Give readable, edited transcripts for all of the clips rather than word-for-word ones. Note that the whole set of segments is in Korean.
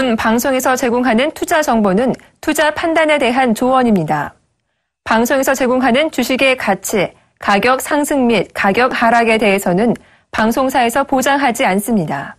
지금 방송에서 제공하는 투자 정보는 투자 판단에 대한 조언입니다. 방송에서 제공하는 주식의 가치, 가격 상승 및 가격 하락에 대해서는 방송사에서 보장하지 않습니다.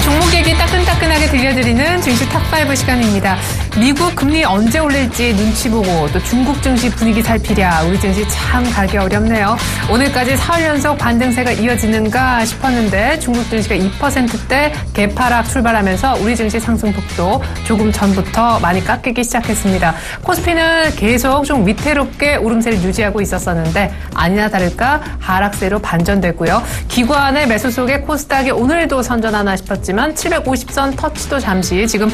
종목 얘기 따끈따끈하게 들려드리는 증시 탑5 시간입니다. 미국 금리 언제 올릴지 눈치 보고 또 중국 증시 분위기 살피랴 우리 증시 참 가기 어렵네요. 오늘까지 4월 연속 반등세가 이어지는가 싶었는데 중국 증시가 2%대 개파락 출발하면서 우리 증시 상승폭도 조금 전부터 많이 깎이기 시작했습니다. 코스피는 계속 좀 위태롭게 오름세를 유지하고 있었었는데 아니나 다를까 하락세로 반전됐고요. 기관의 매수 속에 코스닥이 오늘도 선전하나 싶었지만 750선 터치도 잠시 지금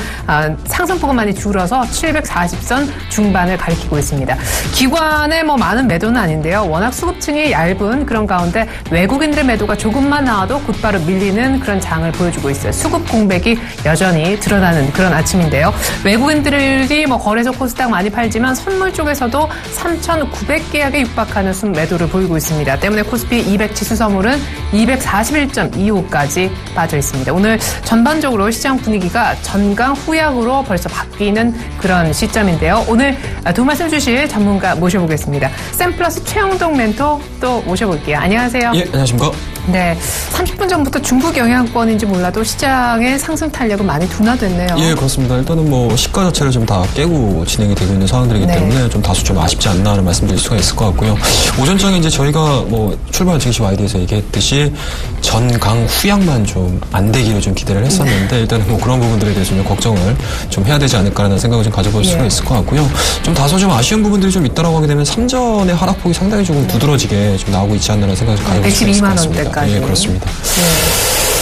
상승폭은 많이 줄어서 740선 중반을 가리키고 있습니다. 기관의 많은 매도는 아닌데요. 워낙 수급층이 얇은 그런 가운데 외국인들의 매도가 조금만 나와도 곧바로 밀리는 그런 장을 보여주고 있어요. 수급 공백이 여전히 드러나는 그런 아침인데요. 외국인들이 거래소 코스닥 많이 팔지만 선물 쪽에서도 3,900계약에 육박하는 순매도를 보이고 있습니다. 때문에 코스피 200 지수 선물은 241.25까지 빠져 있습니다. 오늘 전반적으로 시장 분위기가 전강 후약으로 벌써 바뀌는 그런 시점인데요. 오늘 두 말씀 주실 전문가 모셔보겠습니다. 샘플러스 최영동 멘토 또 모셔볼게요. 안녕하세요. 예, 안녕하십니까. 네, 30분 전부터 중국 영향권인지 몰라도 시장의 상승 탄력은 많이 둔화됐네요. 예, 그렇습니다. 일단은 시가 자체를 좀 다 깨고 진행이 되고 있는 상황들이기 때문에 좀 다소 좀 아쉽지 않나 하는 말씀드릴 수가 있을 것 같고요. 오전장에 이제 저희가 출발 증시 YD에서 얘기했듯이 전강 후약만 좀 안 되기를 좀 기대를 했었는데 일단은 그런 부분들에 대해서 좀 걱정을 좀 해야 되지 않을까라는 생각을 좀 가져볼 수가 있을 것 같고요. 좀 다소 좀 아쉬운 부분들이 좀 있다라고 하게 되면 3전의 하락폭이 상당히 조금 두드러지게 좀 나오고 있지 않나라는 생각을 좀 가져볼 수가 있을 것 같습니다. 112만 원대까지. 예, 그렇습니다.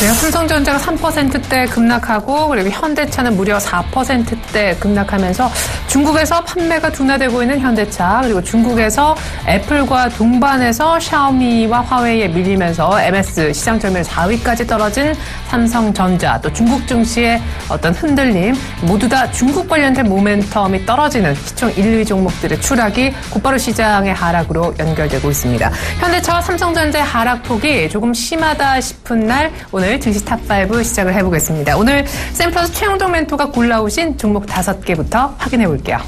삼성전자가 3%대 급락하고 그리고 현대차는 무려 4%대 급락하면서 중국에서 판매가 둔화되고 있는 현대차 그리고 중국에서 애플과 동반해서 샤오미와 화웨이에 밀리면서 MS 시장 점유율 4위까지 떨어진 삼성전자 또 중국 증시의 어떤 흔들림 모두 다 중국 관련된 모멘텀이 떨어지는 시총 1, 2 종목들의 추락이 곧바로 시장의 하락으로 연결되고 있습니다. 현대차와 삼성전자의 하락폭이 조금 심하다 싶은 날 오늘 증시 탑5 시작을 해보겠습니다. 오늘 샘플러스 최영동 멘토가 골라오신 종목 5개부터 확인해 볼게요.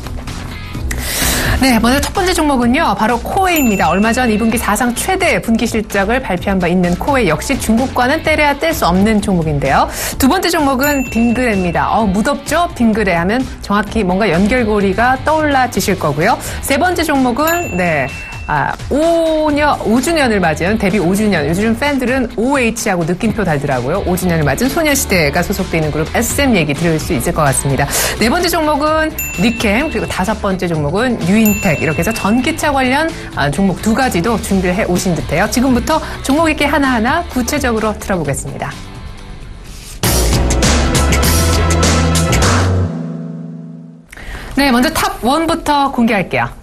네, 먼저 첫 번째 종목은요. 바로 코웨이입니다. 얼마 전 2분기 사상 최대 분기 실적을 발표한 바 있는 코웨이 역시 중국과는 떼려야 뗄 수 없는 종목인데요. 두 번째 종목은 빙그레입니다. 무덥죠? 빙그레 하면 정확히 뭔가 연결고리가 떠올라지실 거고요. 세 번째 종목은 5주년을 맞은 데뷔 5주년. 요즘 팬들은 OH하고 느낌표 달더라고요. 5주년을 맞은 소녀시대가 소속되어 있는 그룹 SM 얘기 들을 수 있을 것 같습니다. 네 번째 종목은 니캠 그리고 다섯 번째 종목은 유인텍 이렇게 해서 전기차 관련 종목 두 가지도 준비를 해 오신 듯해요. 지금부터 종목 있게 하나하나 구체적으로 들어보겠습니다. 네, 먼저 탑 1부터 공개할게요.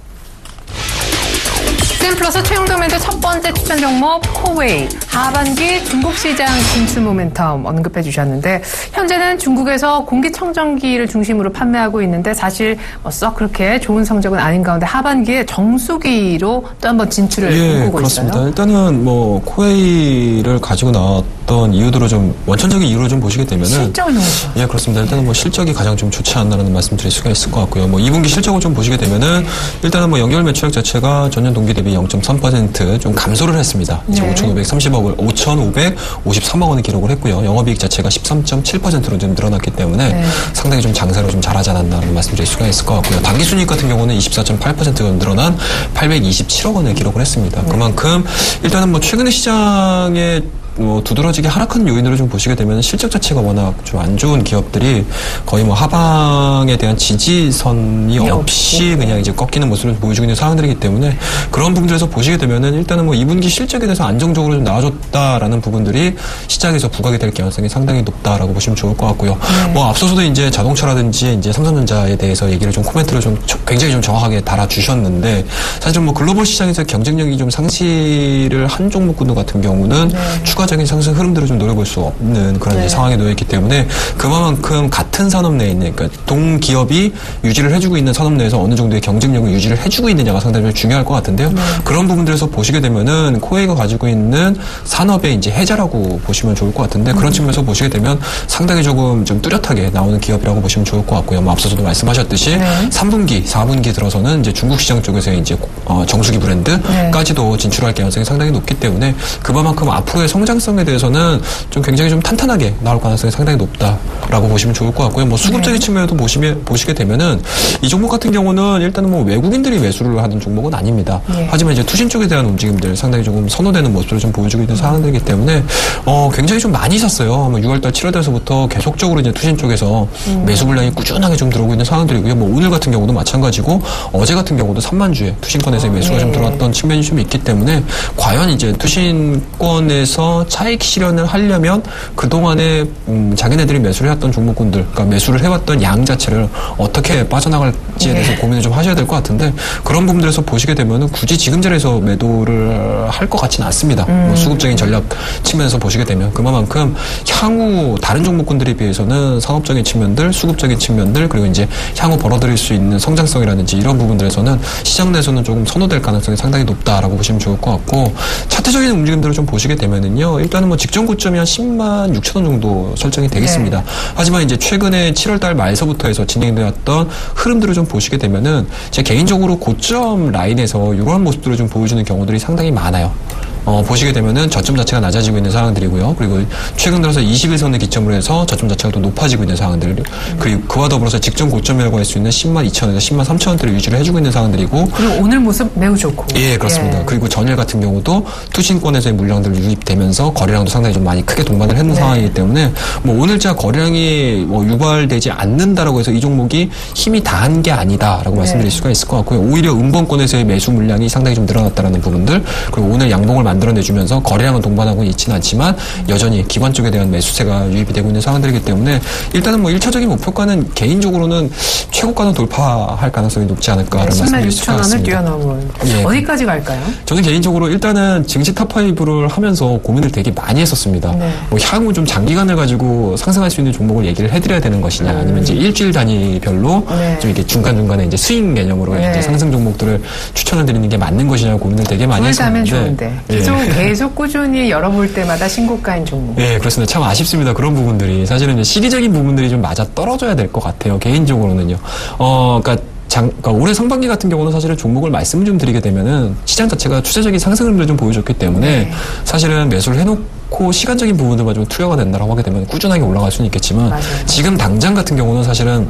샘플러스 최영동 멘토 첫 번째 추천 종목 코웨이 하반기 중국 시장 진출 모멘텀 언급해 주셨는데 현재는 중국에서 공기청정기를 중심으로 판매하고 있는데 사실 썩 그렇게 좋은 성적은 아닌 가운데 하반기에 정수기로 또 한번 진출을 꿈꾸고 그렇습니다. 있어요. 일단은 코웨이를 가지고 나왔던 이유들을 좀 원천적인 이유를 좀 보시게 되면은 실적을 넣으죠. 예, 그렇습니다. 일단은 실적이 가장 좀 좋지 않나라는 말씀드릴 수가 있을 것 같고요. 2분기 실적을 좀 보시게 되면은 일단은 연결 매출액 자체가 전년 동기 대비 0.3% 좀 감소를 했습니다. 이제 5,553억 원을 기록을 했고요. 영업이익 자체가 13.7%로 좀 늘어났기 때문에 상당히 좀 장세로 좀 잘하지 않았나라는 말씀드릴 수가 있을 것 같고요. 단기순이익 같은 경우는 24.8%가 늘어난 827억 원을 기록을 했습니다. 그만큼 일단은 최근에 시장에 두드러지게 하락한 요인으로 좀 보시게 되면 실적 자체가 워낙 좀 안 좋은 기업들이 거의 하방에 대한 지지선이 없이 그냥 이제 꺾이는 모습을 보여주고 있는 상황들이기 때문에 그런 부분들에서 보시게 되면은 일단은 2분기 실적에 대해서 안정적으로 좀 나아졌다라는 부분들이 시장에서 부각이 될 가능성이 상당히 높다라고 보시면 좋을 것 같고요. 앞서서도 이제 자동차라든지 이제 삼성전자에 대해서 얘기를 좀 코멘트를 좀 굉장히 좀 정확하게 달아주셨는데 사실 글로벌 시장에서 경쟁력이 좀 상실을 한 종목군들 같은 경우는 추가 추가적인 상승 흐름들을 좀 노려볼 수 없는 그런 이제 상황에 놓여 있기 때문에 그만큼 같은 산업 내에 있는 그러니까 동기업이 유지를 해주고 있는 산업 내에서 어느 정도의 경쟁력을 유지를 해주고 있느냐가 상당히 좀 중요할 것 같은데요. 그런 부분들에서 보시게 되면은 코웨이가 가지고 있는 산업의 이제 해자라고 보시면 좋을 것 같은데 그런 측면에서 보시게 되면 상당히 조금 좀 뚜렷하게 나오는 기업이라고 보시면 좋을 것 같고요. 뭐 앞서서도 말씀하셨듯이 3분기, 4분기 들어서는 이제 중국 시장 쪽에서 이제 정수기 브랜드까지도 진출할 가능성이 상당히 높기 때문에 그만큼 앞으로의 성장성에 대해서는 좀 굉장히 좀 탄탄하게 나올 가능성이 상당히 높다라고 보시면 좋을 것 같고요. 뭐 수급적인 측면에도 보시게 되면은 이 종목 같은 경우는 일단은 뭐 외국인들이 매수를 하는 종목은 아닙니다. 하지만 이제 투신 쪽에 대한 움직임들 상당히 조금 선호되는 모습을 좀 보여주고 있는 상황들이기 때문에 굉장히 좀 많이 샀어요. 6월달, 7월달서부터 계속적으로 이제 투신 쪽에서 매수 물량이 꾸준하게 좀 들어오고 있는 상황들이고요. 뭐 오늘 같은 경우도 마찬가지고 어제 같은 경우도 3만 주에 투신권에서 매수가 좀 들어왔던 측면이 좀 있기 때문에 과연 이제 투신권에서 차익 실현을 하려면 그동안에 자기네들이 매수를 해왔던 종목군들, 그러니까 매수를 해왔던 양 자체를 어떻게 빠져나갈지에 대해서 고민을 좀 하셔야 될 것 같은데 그런 부분들에서 보시게 되면은 굳이 지금 자리에서 매도를 할 것 같지는 않습니다. 뭐 수급적인 전략 측면에서 보시게 되면 그만큼 향후 다른 종목군들에 비해서는 산업적인 측면들, 수급적인 측면들 그리고 이제 향후 벌어들일 수 있는 성장성이라든지 이런 부분들에서는 시장 내에서는 조금 선호될 가능성이 상당히 높다라고 보시면 좋을 것 같고 차트적인 움직임들을 좀 보시게 되면은요 일단은 뭐 직전 고점이 한 10만 6천 원 정도 설정이 되겠습니다. 하지만 이제 최근에 7월달 말서부터 해서 진행되었던 흐름들을 좀 보시게 되면은 제 개인적으로 고점 라인에서 이런 모습들을 좀 보여주는 경우들이 상당히 많아요. 보시게 되면은 저점 자체가 낮아지고 있는 상황들이고요. 그리고 최근 들어서 21선을 기점으로 해서 저점 자체가 또 높아지고 있는 상황들. 그리고 그와 더불어서 직전 고점이라고 할 수 있는 10만 2천원에서 10만 3천원대를 유지를 해주고 있는 상황들이고. 그리고 오늘 모습 매우 좋고. 예, 그렇습니다. 그리고 전일 같은 경우도 투신권에서의 물량들 유입되면서 거래량도 상당히 좀 많이 크게 동반을 했는 상황이기 때문에 뭐 오늘자 거래량이 뭐 유발되지 않는다라고 해서 이 종목이 힘이 다한 게 아니다라고 말씀드릴 수가 있을 것 같고요. 오히려 음봉권에서의 매수 물량이 상당히 좀 늘어났다라는 부분들. 그리고 오늘 양봉을 만들어내주면서 거래량은 동반하고 있지는 않지만 여전히 기관 쪽에 대한 매수세가 유입이 되고 있는 상황들이기 때문에 일단은 뭐 1차적인 목표가는 개인적으로는 최고가는 돌파할 가능성이 높지 않을까라는 말씀드릴 수가 있습니다. 16,000원을 뛰어넘은 어디까지 갈까요? 저는 개인적으로 일단은 증시 탑5를 하면서 고민을 되게 많이 했었습니다. 뭐 향후 좀 장기간을 가지고 상승할 수 있는 종목을 얘기를 해드려야 되는 것이냐 아니면 이제 일주일 단위별로 좀 이렇게 중간중간에 이제 스윙 개념으로 이제 상승 종목들을 추천을 드리는 게 맞는 것이냐 고민을 되게 많이 했었는데 계속 꾸준히 열어볼 때마다 신고가인 종목. 네, 그렇습니다. 참 아쉽습니다. 그런 부분들이. 사실은 이제 시기적인 부분들이 좀 맞아 떨어져야 될 것 같아요. 개인적으로는요. 그러니까 올해 상반기 같은 경우는 사실은 종목을 말씀을 좀 드리게 되면은 시장 자체가 추세적인 상승 흐름을 좀 보여줬기 때문에 사실은 매수를 해놓고 시간적인 부분들만 좀 투여가 된다라고 하게 되면 꾸준하게 올라갈 수는 있겠지만 지금 당장 같은 경우는 사실은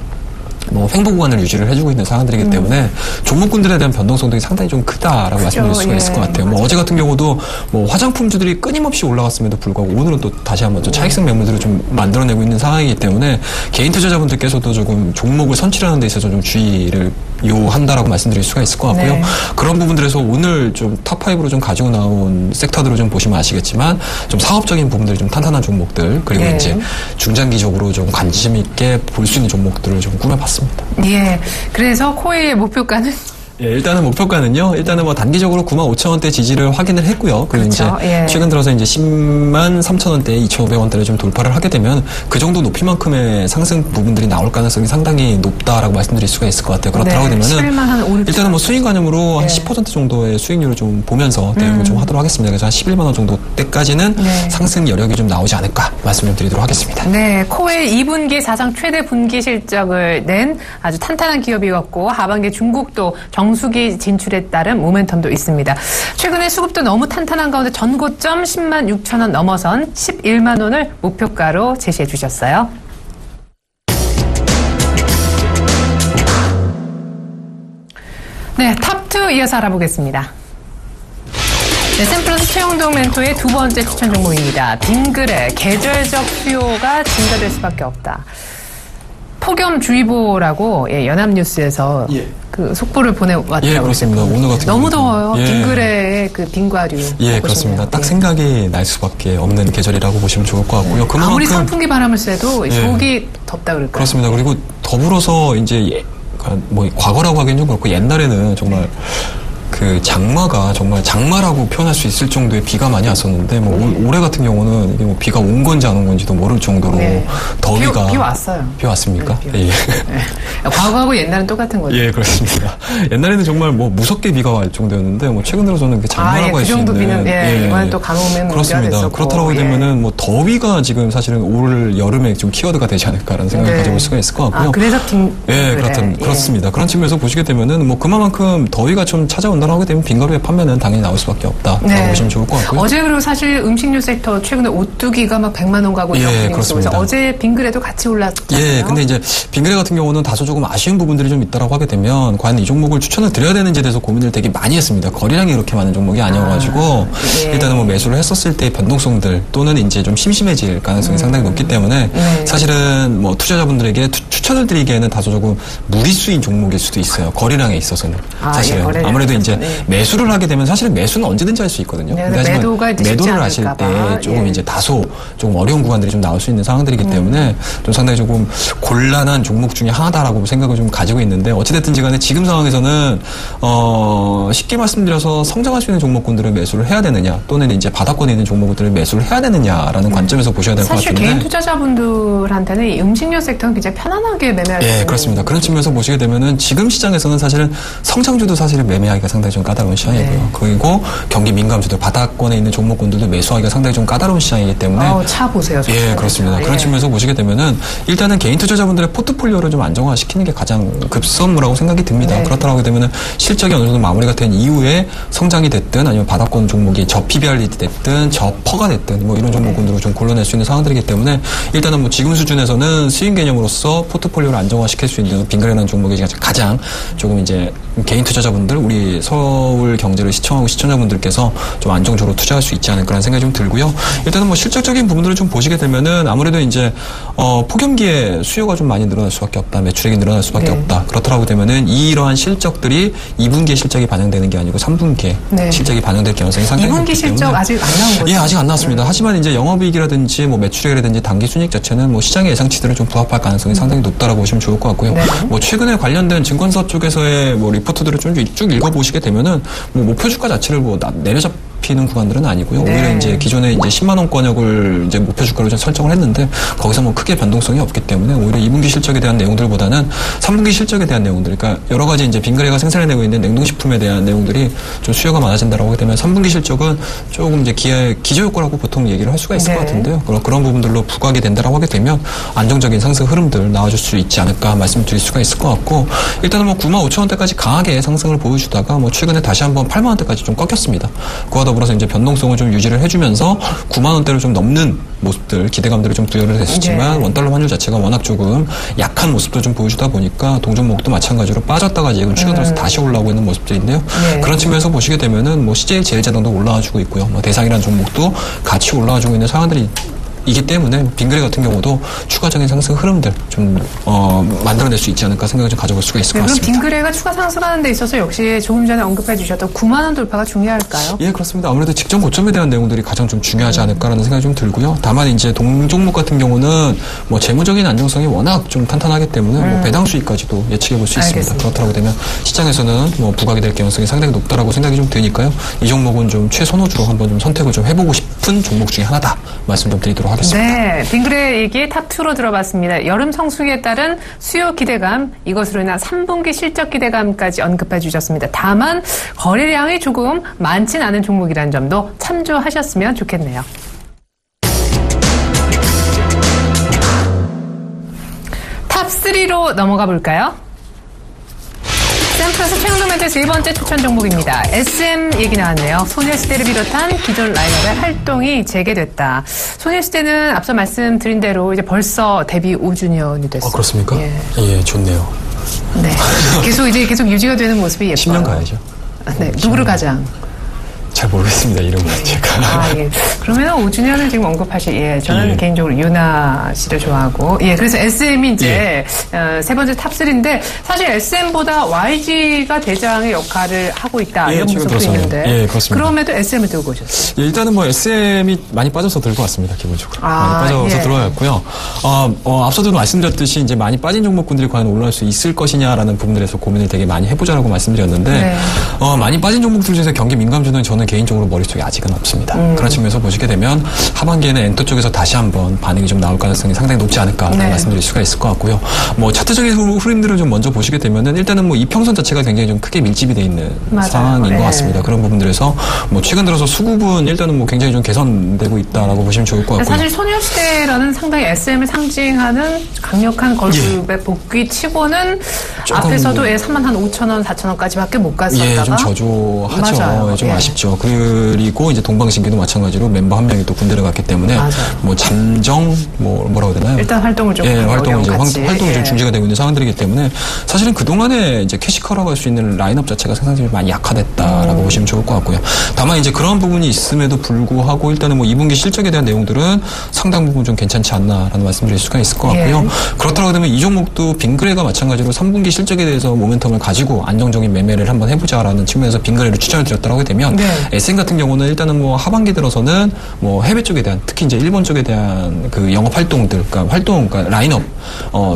뭐 횡보 구간을 유지를 해주고 있는 상황들이기 때문에 종목군들에 대한 변동성들이 상당히 좀 크다라고 말씀드릴 수가 있을 것 같아요. 뭐 어제 같은 경우도 뭐 화장품주들이 끊임없이 올라갔음에도 불구하고 오늘은 또 다시 한번 또 차익성 매물들을 좀 만들어내고 있는 상황이기 때문에 개인 투자자분들께서도 조금 종목을 선출하는 데 있어서 좀 주의를 요한다라고 말씀드릴 수가 있을 것 같고요. 그런 부분들에서 오늘 좀 탑5로 좀 가지고 나온 섹터들을 좀 보시면 아시겠지만 좀 사업적인 부분들이 좀 탄탄한 종목들 그리고 이제 중장기적으로 좀 관심 있게 볼 수 있는 종목들을 좀 꾸며봤습니다. 예. 그래서 코웨이의 목표가는? 예, 일단은 목표가는요. 일단은 뭐 단기적으로 95,000원대 지지를 확인을 했고요. 그리고 그렇죠. 이제 최근 들어서 이제 10만 3천원대, 2,500원대를 좀 돌파를 하게 되면 그 정도 높이만큼의 상승 부분들이 나올 가능성이 상당히 높다라고 말씀드릴 수가 있을 것 같아요. 그렇다고 되면은 일단은 뭐 수익 관념으로 한 10% 정도의 수익률을 좀 보면서 대응을 좀 하도록 하겠습니다. 그래서 한 11만 원 정도 때까지는 상승 여력이 좀 나오지 않을까 말씀을 드리도록 하겠습니다. 네, 코웨이 2분기 사상 최대 분기 실적을 낸 아주 탄탄한 기업이었고 하반기 중국도 정수기 진출에 따른 모멘텀도 있습니다. 최근에 수급도 너무 탄탄한 가운데 전고점 10만 6천 원 넘어선 11만 원을 목표가로 제시해 주셨어요. 네, 탑2 이어서 알아보겠습니다. 네, 샘플러스 최영동 멘토의 두 번째 추천 종목입니다. 빙그레, 계절적 수요가 증가될 수밖에 없다. 폭염주의보라고 연합뉴스에서 그 속보를 보내왔다고. 예, 그렇습니다. 오늘 같은 너무 더워요. 빙그레의 그 빙과류. 예, 그렇습니다. 딱 생각이 날 수밖에 없는 계절이라고 보시면 좋을 것 같고요. 아무리 선풍기 바람을 쐬도 속이 덥다 그럴까요? 그렇습니다. 그리고 더불어서 이제 뭐 과거라고 하기는 좀 그렇고 옛날에는 정말 그 장마가 정말 장마라고 표현할 수 있을 정도의 비가 많이 왔었는데 뭐 올해 같은 경우는 이게 뭐 비가 온 건지 안 온 건지도 모를 정도로 더위가 비 왔어요. 비 왔습니까? 네, 비 과거하고 옛날은 똑같은 거죠. 예, 그렇습니다. 옛날에는 정말 뭐 무섭게 비가 갈 정도였는데 뭐 최근 들어서는 장마라고 할 수 있는. 그 정도 비는 이번엔 또 가뭄에는 그렇습니다. 그렇다고 되면은 뭐 더위가 지금 사실은 올 여름에 좀 키워드가 되지 않을까라는 생각을 가져볼 수가 있을 것 같고요. 그래서 그렇습니다. 그런 측면에서 보시게 되면은 뭐 그만큼 더위가 좀 찾아온다고 하게 되면 빈가루의 판매는 당연히 나올 수밖에 없다라고 보시면 좋을 것 같고요. 어제 그리고 사실 음식료 섹터 최근에 오뚜기가 막 100만 원 가고 그렇습니다. 어제 빙그레도 같이 올랐잖아요. 근데 이제 빙그레 같은 경우는 다소 조금 아쉬운 부분들이 좀 있다라고 하게 되면 과연 이 종목을 추천을 드려야 되는지에 대해서 고민을 되게 많이 했습니다. 거래량이 이렇게 많은 종목이 아니어가지고 일단은 뭐 매수를 했었을 때의 변동성들 또는 이제 좀 심심해질 가능성이 상당히 높기 때문에 사실은 뭐 투자자분들에게 추천을 드리기에는 다소 조금 무리수인 종목일 수도 있어요. 거래량에 있어서는 사실은 아무래도 이제 매수를 하게 되면 사실은 매수는 언제든지 할 수 있거든요. 매도를 하실 때 조금 이제 다소 조금 어려운 구간들이 좀 나올 수 있는 상황들이기 때문에 좀 상당히 조금 곤란한 종목 중에 하나다라고 생각을 좀 가지고 있는데 어찌됐든지 간에 지금 상황에서는 쉽게 말씀드려서 성장할 수 있는 종목군들을 매수를 해야 되느냐 또는 이제 바닥권에 있는 종목들을 매수를 해야 되느냐라는 관점에서 보셔야 될 것 같은데 사실 개인 투자자분들한테는 이 음식료 섹터는 굉장히 편안하게 매매할 수 있는 그렇습니다. 그런 측면에서 보시게 되면은 지금 시장에서는 사실은 성장주도 사실은 매매하기가 상당히 좀 까다로운 시장이고요. 그리고 경기 민감주들 바닥권에 있는 종목군들도 매수하기가 상당히 좀 까다로운 시장이기 때문에 차 보세요. 그렇습니다. 그런 측면에서 보시게 되면은 일단은 개인 투자자분들의 포트폴리오를 좀 안정화시키는 게 가장 급선무라고 생각이 듭니다. 그렇다고 하게 되면은 실적이 어느 정도 마무리가 된 이후에 성장이 됐든 아니면 바닥권 종목이 저 PBR이 됐든 저 퍼가 됐든 뭐 이런 종목군들을 좀 골라낼 수 있는 상황들이기 때문에 일단은 뭐 지금 수준에서는 수익 개념으로서 포트폴리오를 안정화시킬 수 있는 빙그레라는 종목이 가장 조금 이제 개인 투자자분들 우리 서울 경제를 시청하고 시청자분들께서 좀 안정적으로 투자할 수 있지 않을까라는 생각이 좀 들고요. 일단은 뭐 실적적인 부분들을 좀 보시게 되면은 아무래도 이제 폭염기에 수요가 좀 많이 늘어날 수밖에 없다. 매출액이 늘어날 수밖에 없다. 그렇더라고 되면은 이러한 실적들이 2분기에 실적이 반영되는 게 아니고 3분기에 실적이 반영될 가능성이 상당히 높기 2분기 실적 아직 안 나온 거죠? 아직 안 나왔습니다. 하지만 이제 영업이익이라든지 뭐 매출액이라든지 당기 순이익 자체는 뭐 시장의 예상치들을 좀 부합할 가능성이 상당히 높다라고 보시면 좋을 것 같고요. 뭐 최근에 관련된 증권사 쪽에서의 뭐 리포트들을 좀 쭉 읽어보시게 되면은 뭐 목표 주가 자체를 뭐 내려잡히는 구간들은 아니고요. 오히려 이제 기존에 이제 10만 원권역을 이제 목표 주가로 좀 설정을 했는데 거기서 뭐 크게 변동성이 없기 때문에 오히려 2분기 실적에 대한 내용들보다는 3분기 실적에 대한 내용들, 그러니까 여러 가지 이제 빙그레가 생산해내고 있는 냉동식품에 대한 내용들이 좀 수요가 많아진다라고 하게 되면 3분기 실적은 조금 이제 기저효과라고 보통 얘기를 할 수가 있을 것 같은데요. 그런 부분들로 부각이 된다라고 하게 되면 안정적인 상승 흐름들 나와줄 수 있지 않을까 말씀드릴 수가 있을 것 같고 일단은 뭐 95,000원대까지 강하게 상승을 보여주다가 뭐 최근에 다시 한번 80,000원대까지 좀 꺾였습니다. 그와 더불어서 이제 변동성을 좀 유지를 해주면서 90,000원대를 좀 넘는 모습들, 기대감들이 좀 부여를 됐었지만 원달러 환율 자체가 워낙 조금 약한 모습도 좀 보여주다 보니까 동종목도 마찬가지로 빠졌다가 지금 최근 들어서 다시 올라오고 있는 모습들인데요. 그런 측면에서 보시게 되면은 뭐 CJ 제일제당도 올라와주고 있고요. 뭐 대상이라는 종목도 같이 올라와주고 있는 상황들이 이기 때문에 빙그레 같은 경우도 추가적인 상승 흐름들 좀 만들어낼 수 있지 않을까 생각을 좀 가져볼 수가 있을 것 같습니다. 그럼 빙그레가 추가 상승하는 데 있어서 역시 조금 전에 언급해 주셨던 9만 원 돌파가 중요할까요? 그렇습니다. 아무래도 직전 고점에 대한 내용들이 가장 좀 중요하지 않을까라는 생각이 좀 들고요. 다만 이제 동종목 같은 경우는 뭐 재무적인 안정성이 워낙 좀 탄탄하기 때문에 뭐 배당 수익까지도 예측해 볼 수 있습니다. 그렇다고 되면 시장에서는 뭐 부각이 될 가능성이 상당히 높다라고 생각이 좀 드니까요. 이 종목은 좀 최선호주로 한번 좀 선택을 좀 해보고 싶은 종목 중에 하나다 말씀 좀 드리도록 하겠습니다. 빙그레 얘기 탑2로 들어봤습니다. 여름 성수기에 따른 수요 기대감, 이것으로 인한 3분기 실적 기대감까지 언급해 주셨습니다. 다만 거래량이 조금 많진 않은 종목이라는 점도 참조하셨으면 좋겠네요. 탑3로 넘어가 볼까요? 샘플에서 최강동멘트 세 번째 추천 종목입니다. SM 얘기 나왔네요. 소녀시대를 비롯한 기존 라인업의 활동이 재개됐다. 소녀시대는 앞서 말씀드린 대로 이제 벌써 데뷔 5주년이 됐어요. 그렇습니까? 좋네요. 계속 유지가 되는 모습이 예뻐요. 10년 가야죠. 누구를 가장? 잘 모르겠습니다. 이름은 제가. 예. 그러면 5주년을 지금 언급하실, 저는 개인적으로 유나 씨를 좋아하고, 그래서 SM이 이제, 세 번째 탑3인데, 사실 SM보다 YG가 대장의 역할을 하고 있다. 이런 모습도 있는데. 그렇습니다. 그럼에도 SM을 들고 오셨어요. 일단은 뭐 SM이 많이 빠져서 들고 왔습니다. 기본적으로. 많이 빠져서 들어왔고요. 앞서도 말씀드렸듯이 이제 많이 빠진 종목군들이 과연 올라올 수 있을 것이냐라는 부분들에서 고민을 되게 많이 해보자라고 말씀드렸는데, 많이 빠진 종목들 중에서 경기 민감주는 저는 개인적으로 머릿속에 아직은 없습니다. 그런 측면에서 보시게 되면 하반기에는 엔터 쪽에서 다시 한번 반응이 좀 나올 가능성이 상당히 높지 않을까라는 말씀드릴 수가 있을 것 같고요. 뭐 차트적인 흐름들을 좀 먼저 보시게 되면은 일단은 뭐 이평선 자체가 굉장히 좀 크게 밀집이 돼 있는 상황인 것 같습니다. 그런 부분들에서 뭐 최근 들어서 수급은 일단은 뭐 굉장히 좀 개선되고 있다라고 보시면 좋을 것 같고요. 사실 소녀시대라는 상당히 SM을 상징하는 강력한 걸그룹의 복귀 치고는 앞에서도 35,000원, 4,000원까지밖에 못 갔었다가 좀 저조하죠. 좀 아쉽죠. 그리고 이제 동방신기도 마찬가지로 멤버 한 명이 또 군대를 갔기 때문에 뭐 잠정 뭐라고 해야 되나요? 일단 활동을 좀 활동이 좀 중지가 되고 있는 상황들이기 때문에 사실은 그 동안에 이제 캐시카라고 할 수 있는 라인업 자체가 상당히 많이 약화됐다라고 보시면 좋을 것 같고요. 다만 이제 그런 부분이 있음에도 불구하고 일단은 뭐 2분기 실적에 대한 내용들은 상당 부분 좀 괜찮지 않나라는 말씀드릴 수가 있을 것 같고요. 그렇다고 하면 이 종목도 빙그레가 마찬가지로 3분기 실적에 대해서 모멘텀을 가지고 안정적인 매매를 한번 해보자라는 측면에서 빙그레를 추천을 드렸다고 하게 되면 SM 같은 경우는 일단은 뭐 하반기 들어서는 뭐 해외 쪽에 대한 특히 이제 일본 쪽에 대한 그 영업 활동들, 그러니까 라인업,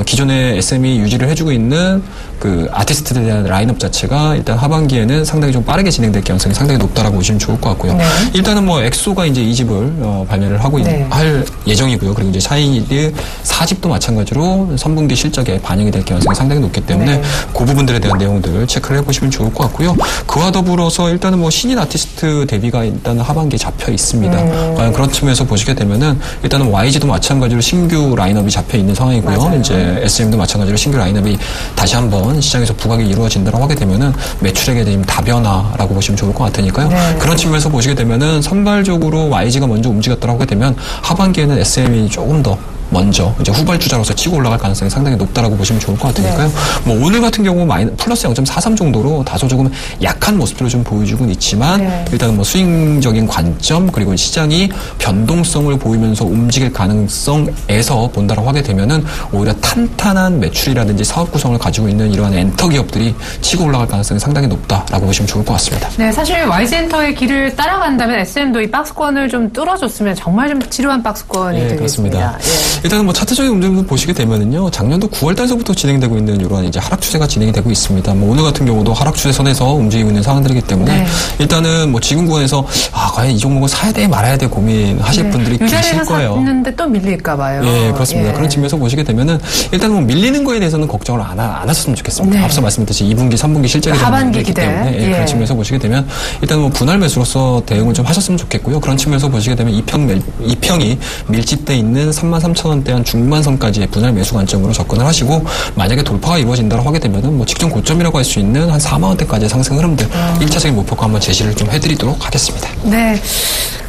기존에 SM이 유지를 해주고 있는 그 아티스트들에 대한 라인업 자체가 일단 하반기에는 상당히 좀 빠르게 진행될 가능성이 상당히 높다라고 보시면 좋을 것 같고요. 일단은 뭐 엑소가 이제 2집을 발매를 하고 할 예정이고요. 그리고 이제 샤이니드 4집도 마찬가지로 3분기 실적에 반영이 될 가능성이 상당히 높기 때문에 그 부분들에 대한 내용들 체크를 해보시면 좋을 것 같고요. 그와 더불어서 일단은 뭐 신인 아티스트 데뷔가 일단은 하반기에 잡혀 있습니다. 그런 측면에서 보시게 되면은 일단은 YG도 마찬가지로 신규 라인업이 잡혀 있는 상황이고요. 이제 SM도 마찬가지로 신규 라인업이 다시 한번 시장에서 부각이 이루어진다고 하게 되면은 매출액에 대한 다변화라고 보시면 좋을 것 같으니까요. 그런 측면에서 보시게 되면은 선발적으로 YG가 먼저 움직였다고 하게 되면 하반기에는 SM이 조금 더 먼저 이제 후발주자로서 치고 올라갈 가능성이 상당히 높다라고 보시면 좋을 것 같으니까요. 뭐 오늘 같은 경우 플러스 0.43 정도로 다소 조금 약한 모습들을 좀 보여주고는 있지만 일단은 뭐 스윙적인 관점 그리고 시장이 변동성을 보이면서 움직일 가능성에서 본다라고 하게 되면은 오히려 탄탄한 매출이라든지 사업 구성을 가지고 있는 이러한 엔터 기업들이 치고 올라갈 가능성이 상당히 높다라고 보시면 좋을 것 같습니다. 네, 사실 YG엔터의 길을 따라간다면 SM도 이 박스권을 좀 뚫어줬으면 정말 좀 지루한 박스권이 되겠습니다. 일단은 뭐 차트적인 움직임을 보시게 되면은요, 작년도 9월 달서부터 진행되고 있는 이러한 이제 하락 추세가 진행이 되고 있습니다. 뭐 오늘 같은 경우도 하락 추세선에서 움직이고 있는 상황들이기 때문에 일단은 뭐 지금 구간에서 과연 이 종목은 사야 돼 말아야 돼 고민하실 분들이 계실 거예요. 샀는데 또 밀릴까 봐요. 그렇습니다. 그런 측면에서 보시게 되면은 일단 뭐 밀리는 거에 대해서는 걱정을 안 하셨으면 좋겠습니다. 앞서 말씀드렸듯이 2분기, 3분기 실적이 있기 때문에 그런 측면에서 보시게 되면 일단 뭐 분할 매수로서 대응을 좀 하셨으면 좋겠고요. 그런 측면에서 보시게 되면 이평이 밀집돼 있는 33,000원대 한 중반선까지의 분할 매수 관점으로 접근을 하시고 만약에 돌파가 이루어진다고 하게 되면은 뭐 직전 고점이라고 할 수 있는 한 4만원대까지의 상승 흐름들 1차적인 목표가 한번 제시를 좀 해드리도록 하겠습니다. 네.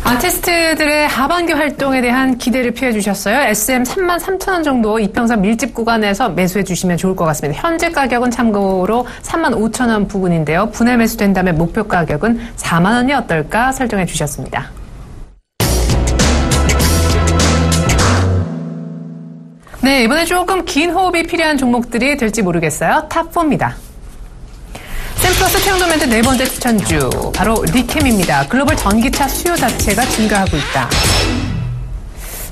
아티스트들의 하반기 활동에 대한 기대를 피해주셨어요. SM 33,000원 정도 이평선 밀집 구간에서 매수해 주시면 좋을 것 같습니다. 현재 가격은 참고로 35,000원 부근인데요. 분할 매수된다면 목표 가격은 4만원이 어떨까 설정해 주셨습니다. 네, 이번에 조금 긴 호흡이 필요한 종목들이 될지 모르겠어요. 탑4입니다. 샘플러스 태양도멘트 네 번째 추천주, 바로 리캠입니다. 글로벌 전기차 수요 자체가 증가하고 있다.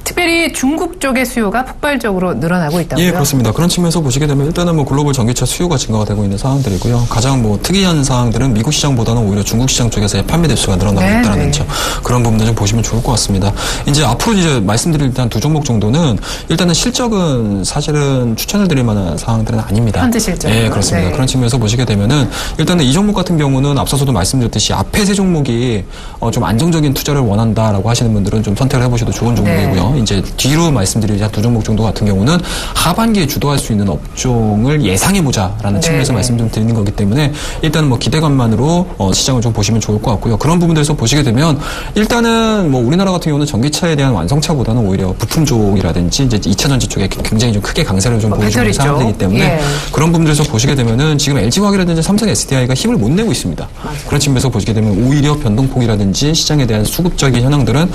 특별히 중국 쪽의 수요가 폭발적으로 늘어나고 있다고요? 예, 그렇습니다. 그런 측면에서 보시게 되면 일단은 뭐 글로벌 전기차 수요가 증가가 되고 있는 상황들이고요. 가장 뭐 특이한 사항들은 미국 시장보다는 오히려 중국 시장 쪽에서의 판매 대수가 늘어나고 있다는 점. 그런 부분들 좀 보시면 좋을 것 같습니다. 이제 앞으로 이제 말씀드릴 일단 두 종목 정도는 일단은 실적은 사실은 추천을 드릴 만한 사항들은 아닙니다. 현재 실적. 예, 그렇습니다. 그런 측면에서 보시게 되면은 일단은 이 종목 같은 경우는 앞서서도 말씀드렸듯이 앞에 세 종목이 좀 안정적인 투자를 원한다라고 하시는 분들은 좀 선택을 해보셔도 좋은 종목이고요. 중에서 이제 뒤로 말씀드릴 두 종목 정도 같은 경우는 하반기에 주도할 수 있는 업종을 예상해보자라는 측면에서 말씀 좀 드리는 거기 때문에 일단은 뭐 기대감만으로 시장을 좀 보시면 좋을 것 같고요. 그런 부분들에서 보시게 되면 일단은 뭐 우리나라 같은 경우는 전기차에 대한 완성차보다는 오히려 부품 쪽이라든지 이제 2차 전지 쪽에 굉장히 좀 크게 강세를 좀 보여주는 상황이기 때문에 그런 부분들에서 보시게 되면은 지금 LG화학이라든지 삼성 SDI가 힘을 못 내고 있습니다. 그런 측면에서 보시게 되면 오히려 변동폭이라든지 시장에 대한 수급적인 현황들은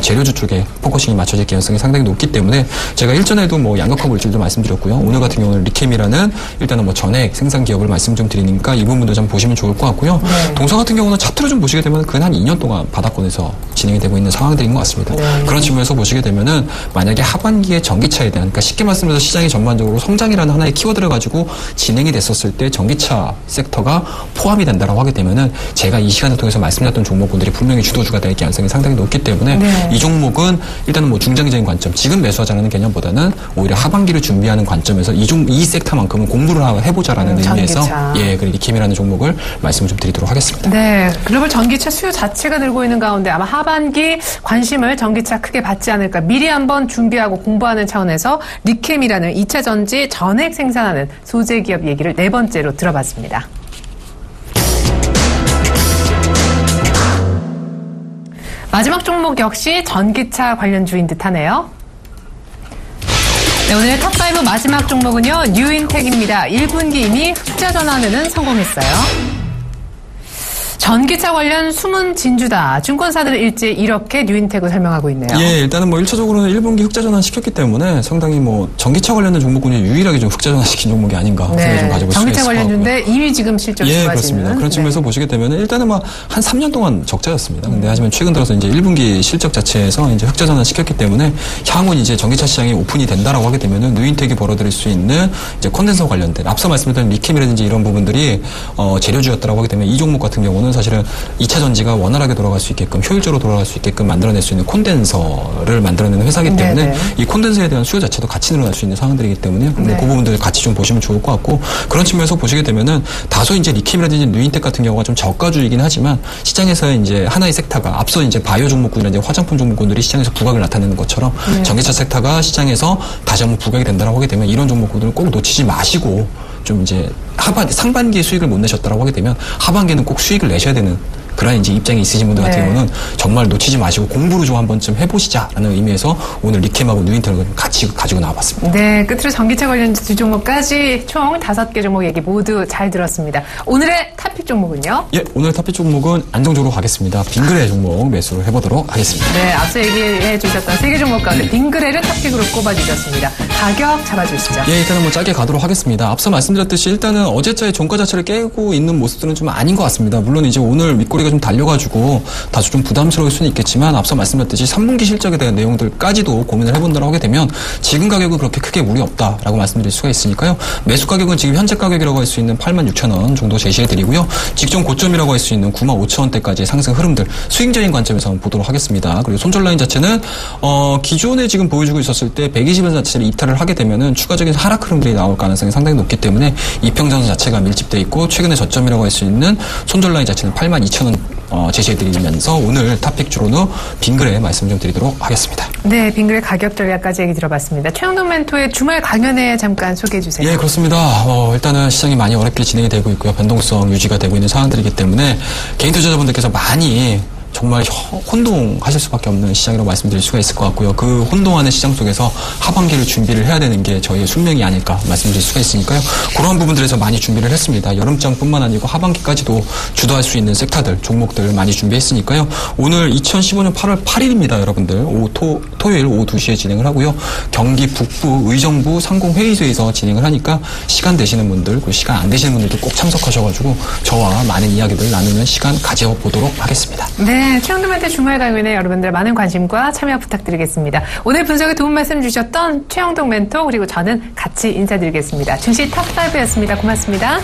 재료주 쪽에 포커싱이 맞춰질 가능성이 상당히 높기 때문에 제가 일전에도 뭐 양극화 물질도 말씀드렸고요. 오늘 같은 경우는 리캠이라는 일단은 뭐 전액 생산 기업을 말씀 좀 드리니까 이 부분도 좀 보시면 좋을 것 같고요. 동서 같은 경우는 차트를 좀 보시게 되면 근 한 2년 동안 바닥권에서 진행이 되고 있는 상황들인 것 같습니다. 그런 측면에서 보시게 되면은 만약에 하반기에 전기차에 대한 그러니까 쉽게 말씀해서 시장이 전반적으로 성장이라는 하나의 키워드를 가지고 진행이 됐었을 때 전기차 섹터가 포함이 된다라고 하게 되면은 제가 이 시간을 통해서 말씀드렸던 종목군들이 분명히 주도주가 될 가능성이 상당히 높기 때문에 이 종목은 일단은 뭐 중장기적인 관점, 지금 매수하자는 개념보다는 오히려 하반기를 준비하는 관점에서 이 섹터만큼은 공부를 해보자라는 의미에서 그리고 리캠이라는 종목을 말씀을 좀 드리도록 하겠습니다. 네, 글로벌 전기차 수요 자체가 늘고 있는 가운데 아마 하반기 관심을 전기차 크게 받지 않을까 미리 한번 준비하고 공부하는 차원에서 리캠이라는 2차 전지 전액 생산하는 소재 기업 얘기를 네 번째로 들어봤습니다. 마지막 종목 역시 전기차 관련주인 듯하네요. 네, 오늘 탑5 마지막 종목은요. 뉴인텍입니다. 1분기 이미 흑자 전환에는 성공했어요. 전기차 관련 숨은 진주다. 증권사들은 일제 이렇게 뉴인텍을 설명하고 있네요. 일단은 뭐 1차적으로는 1분기 흑자 전환 시켰기 때문에 상당히 뭐 전기차 관련된 종목군이 유일하게 좀 흑자 전환 시킨 종목이 아닌가 생각이 좀 가져볼 수가 있을 것 같고요. 전기차 관련주인데 이미 지금 실적이 좋아지는. 그렇습니다. 그런 측면에서 보시게 되면 일단은 뭐 한 3년 동안 적자였습니다. 근데 하지만 최근 들어서 이제 1분기 실적 자체에서 이제 흑자 전환 시켰기 때문에 향후 이제 전기차 시장이 오픈이 된다라고 하게 되면은 뉴인텍이 벌어들일 수 있는 이제 콘덴서 관련된 앞서 말씀드린 리캠이라든지 이런 부분들이 재료주였다라고 하게 되면 이 종목 같은 경우는 사실은 2차 전지가 원활하게 돌아갈 수 있게끔 효율적으로 돌아갈 수 있게끔 만들어낼 수 있는 콘덴서를 만들어내는 회사이기 때문에 이 콘덴서에 대한 수요 자체도 같이 늘어날 수 있는 상황들이기 때문에 그 부분들 같이 좀 보시면 좋을 것 같고 그런 측면에서 보시게 되면은 다소 이제 리캠이라든지 뉴인텍 같은 경우가 좀 저가주이긴 하지만 시장에서 이제 하나의 섹터가 앞서 이제 바이오 종목군이나 화장품 종목군들이 시장에서 부각을 나타내는 것처럼 전기차 섹터가 시장에서 다시 한번 부각이 된다라고 하게 되면 이런 종목군들을 꼭 놓치지 마시고 좀 이제 상반기에 수익을 못 내셨다라고 하게 되면 하반기에는 꼭 수익을 내셔야 되는 그런 이제 입장이 있으신 분들 같은 경우는 정말 놓치지 마시고 공부를 좀 한번 좀 해보시자라는 의미에서 오늘 리캠하고 뉴인텍을 같이 가지고 나와봤습니다. 네, 끝으로 전기차 관련 두 종목까지 총 5개 종목 얘기 모두 잘 들었습니다. 오늘의 탑픽 종목은요? 오늘 탑픽 종목은 안정적으로 가겠습니다. 빙그레 종목 매수를 해보도록 하겠습니다. 네, 앞서 얘기해 주셨던 3개 종목 가운데 빙그레를 탑픽으로 꼽아주셨습니다. 가격 잡아주시죠. 일단은 뭐 짧게 가도록 하겠습니다. 앞서 말씀드렸듯이 일단은 어제자의 종가 자체를 깨고 있는 모습들은 좀 아닌 것 같습니다. 물론 이제 오늘 윗꼬리가 좀 달려가지고 다소 좀 부담스러울 수는 있겠지만 앞서 말씀드렸듯이 3분기 실적에 대한 내용들까지도 고민을 해본다고 하게 되면 지금 가격은 그렇게 크게 무리 없다라고 말씀드릴 수가 있으니까요. 매수 가격은 지금 현재 가격이라고 할 수 있는 86,000원 정도 제시해드리고요. 직전 고점이라고 할 수 있는 95,000원대까지의 상승 흐름들 수익적인 관점에서 한번 보도록 하겠습니다. 그리고 손절 라인 자체는 기존에 지금 보여주고 있었을 때 120원 자체를 이탈을 하게 되면은 추가적인 하락 흐름들이 나올 가능성이 상당히 높기 때문에 이평전선 자체가 밀집돼 있고 최근에 저점이라고 할 수 있는 손절 라인 자체는 82,000원 제시해드리면서 오늘 탑픽주로는 빙그레 말씀 좀 드리도록 하겠습니다. 네, 빙그레 가격 전략까지 얘기 들어봤습니다. 최영동 멘토의 주말 강연회 잠깐 소개해 주세요. 그렇습니다. 일단은 시장이 많이 어렵게 진행이 되고 있고요. 변동성 유지가 되고 있는 상황들이기 때문에 개인 투자자분들께서 많이 정말 혼동하실 수밖에 없는 시장이라고 말씀드릴 수가 있을 것 같고요. 그 혼동하는 시장 속에서 하반기를 준비를 해야 되는 게 저희의 숙명이 아닐까 말씀드릴 수가 있으니까요. 그런 부분들에서 많이 준비를 했습니다. 여름장뿐만 아니고 하반기까지도 주도할 수 있는 섹터들, 종목들 많이 준비했으니까요. 오늘 2015년 8월 8일입니다. 여러분들. 토요일 오후 2시에 진행을 하고요. 경기 북부 의정부 상공회의소에서 진행을 하니까 시간 되시는 분들, 그리고 시간 안 되시는 분들도 꼭 참석하셔가지고 저와 많은 이야기들 나누는 시간 가져보도록 하겠습니다. 네, 최영동 멘토 주말 강연에 여러분들 많은 관심과 참여 부탁드리겠습니다. 오늘 분석에 도움 말씀 주셨던 최영동 멘토 그리고 저는 같이 인사드리겠습니다. 증시 탑5였습니다. 고맙습니다.